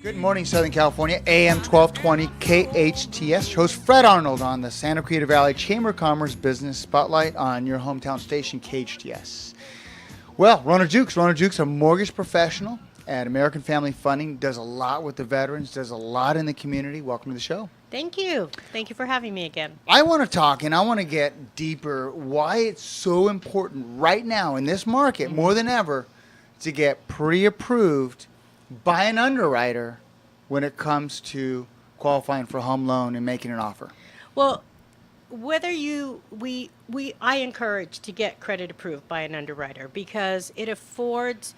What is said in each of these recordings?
Good morning, Southern California, AM 1220 KHTS. Host Fred Arnold on the Santa Clarita Valley Chamber of Commerce Business Spotlight on your hometown station, KHTS. Well, Rhona Jukes, a mortgage professional at American Family Funding, does a lot with the veterans, does a lot in the community. Welcome to the show. Thank you. Thank you for having me again. I want to talk and I want to get deeper why it's so important right now in this market, more than ever, to get pre-approved by an underwriter when it comes to qualifying for a home loan and making an offer. Well, whether I encourage to get credit approved by an underwriter because it affords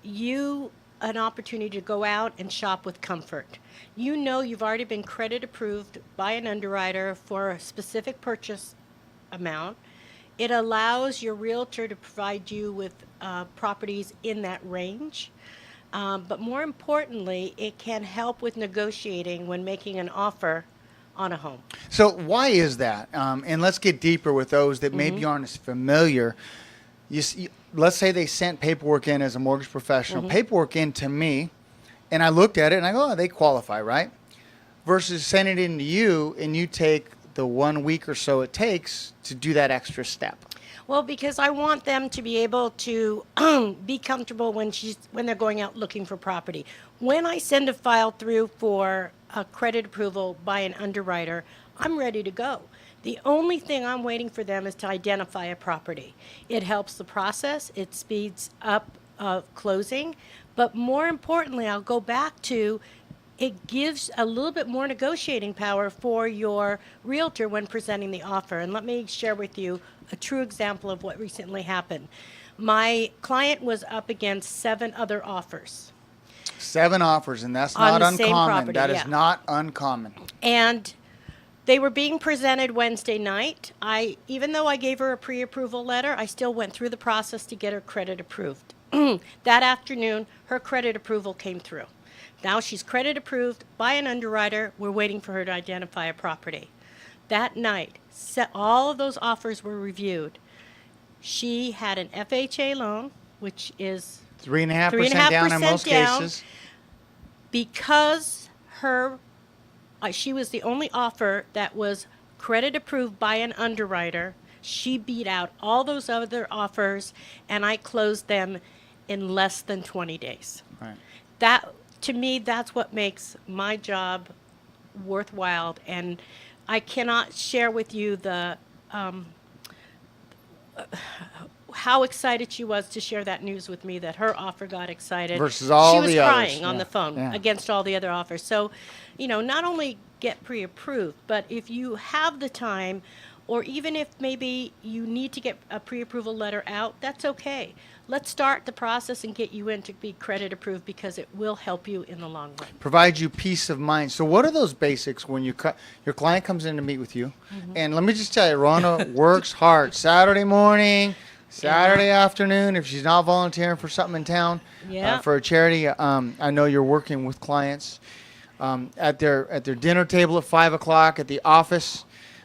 you an opportunity to go out and shop with comfort. You know you've already been credit approved by an underwriter for a specific purchase amount. It allows your realtor to provide you with properties in that range. But more importantly, it can help with negotiating when making an offer on a home. So why is that? And let's get deeper with those that maybe aren't as familiar. Let's say they sent paperwork in as a mortgage professional, paperwork in to me, and I looked at it and I go, oh, they qualify, right? Versus sending it in to you and you take the 1 week or so it takes to do that extra step. Well, because I want them to be able to be comfortable when they're going out looking for property. When I send a file through for a credit approval by an underwriter, I'm ready to go. The only thing I'm waiting for them is to identify a property. It helps the process. It speeds up closing. But more importantly, I'll go back to it gives a little bit more negotiating power for your realtor when presenting the offer. And let me share with you a true example of what recently happened. My client was up against 7 other offers. 7 offers, and that's on not the same uncommon. property, That yeah. is not uncommon. And they were being presented Wednesday night. Even though I gave her a pre-approval letter, I still went through the process to get her credit approved. That afternoon, her credit approval came through. Now she's credit approved by an underwriter. We're waiting for her to identify a property. That night, all of those offers were reviewed. She had an FHA loan, which is 3.5% down in most cases. Because she was the only offer that was credit approved by an underwriter. She beat out all those other offers, and I closed them in less than 20 days. Right. To me, that's what makes my job worthwhile, and I cannot share with you the how excited she was to share that news with me that her offer got excited. Versus all the others. She was crying on Yeah. the phone Yeah. against all the other offers. So, not only get pre-approved, but if you have the time, or even if maybe you need to get a pre-approval letter out, that's okay. Let's start the process and get you in to be credit approved because it will help you in the long run. Provide you peace of mind. So what are those basics when your client comes in to meet with you? And let me just tell you, Rhona works hard. Saturday morning, Saturday afternoon, if she's not volunteering for something in town, Yeah. for a charity. I know you're working with clients at their dinner table at 5 o'clock, at the office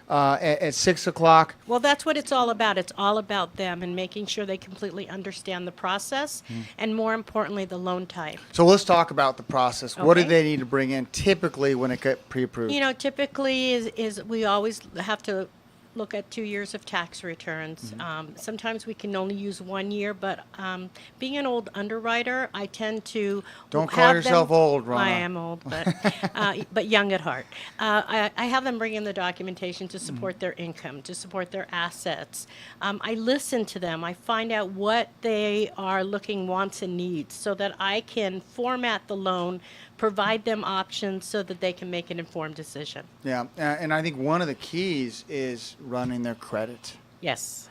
at 6 o'clock. Well, that's what it's all about. It's all about them and making sure they completely understand the process and, more importantly, the loan type. So let's talk about the process. What do Okay. they need to bring in typically when it gets pre-approved? Typically is we always have to look at 2 years of tax returns. Sometimes we can only use 1 year, but being an old underwriter, I tend to Don't call have yourself them, old, Rhona. I am old, but young at heart. I have them bring in the documentation to support their income, to support their assets. I listen to them. I find out what they are looking, wants, and needs so that I can format the loan, provide them options so that they can make an informed decision. Yeah, and I think one of the keys is running their credit. Yes.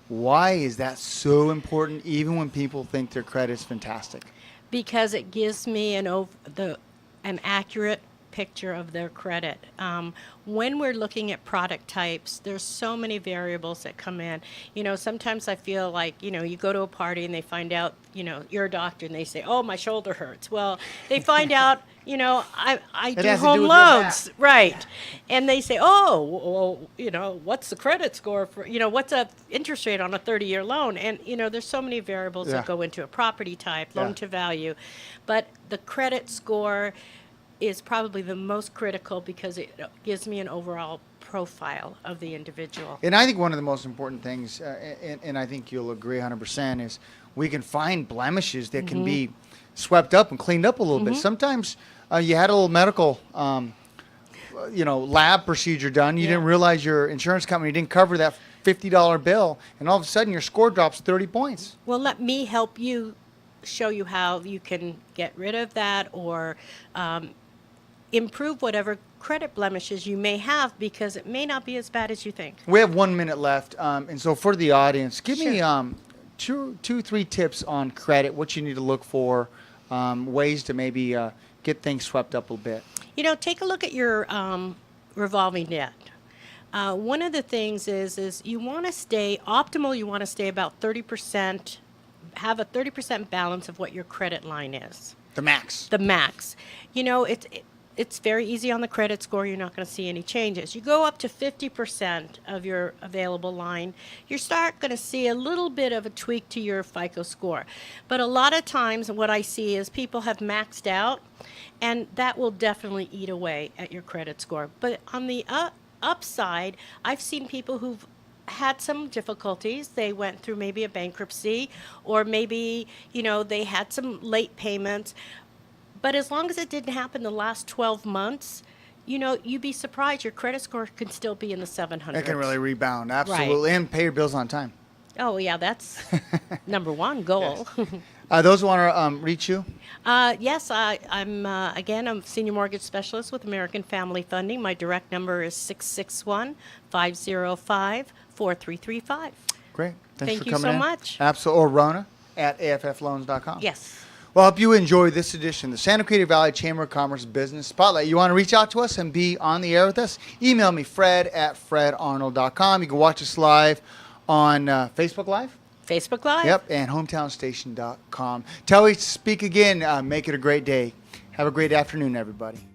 Why is that so important even when people think their credit's fantastic? Because it gives me an accurate picture of their credit. When we're looking at product types, there's so many variables that come in. Sometimes I feel like, you go to a party and they find out, you're a doctor and they say, oh, my shoulder hurts. Well, they find out, I do has to do home with your loans. back. Right. And they say, oh, well, what's the credit score for, what's a interest rate on a 30-year loan? And, there's so many variables Yeah. that go into a property type, loan Yeah. to value. But the credit score is probably the most critical because it gives me an overall profile of the individual. And I think one of the most important things, and I think you'll agree 100%, is we can find blemishes that can be swept up and cleaned up a little bit. Sometimes you had a little medical, lab procedure done. You didn't realize your insurance company didn't cover that $50 bill, and all of a sudden your score drops 30 points. Well, let me help you, show you how you can get rid of that or improve whatever credit blemishes you may have, because it may not be as bad as you think. We have 1 minute left, and so for the audience, give me two, 3 tips on credit, what you need to look for, ways to maybe get things swept up a little bit. Take a look at your revolving debt. One of the things is you want to stay optimal. You want to stay about 30%, have a 30% balance of what your credit line is. The max. The max. It's very easy on the credit score. You're not going to see any changes. You go up to 50% of your available line, you start going to see a little bit of a tweak to your FICO score. But a lot of times what I see is people have maxed out, and that will definitely eat away at your credit score. But on the upside, I've seen people who've had some difficulties. They went through maybe a bankruptcy, or maybe, they had some late payments. But as long as it didn't happen the last 12 months, you'd be surprised. Your credit score can still be in the 700s. It can really rebound, absolutely, and pay your bills on time. Oh, yeah, that's number one goal. Yes. Those who want to reach you? Yes, I'm a senior mortgage specialist with American Family Funding. My direct number is 661-505-4335. Great. Thanks Thank for you coming so in. much. Absolutely. Or Rhona at AFFloans.com. Yes. Well, I hope you enjoyed this edition of the Santa Clarita Valley Chamber of Commerce Business Spotlight. You want to reach out to us and be on the air with us? Email me, Fred at fredarnold.com. You can watch us live on Facebook Live. Facebook Live? Yep, and hometownstation.com. Till we speak again, make it a great day. Have a great afternoon, everybody.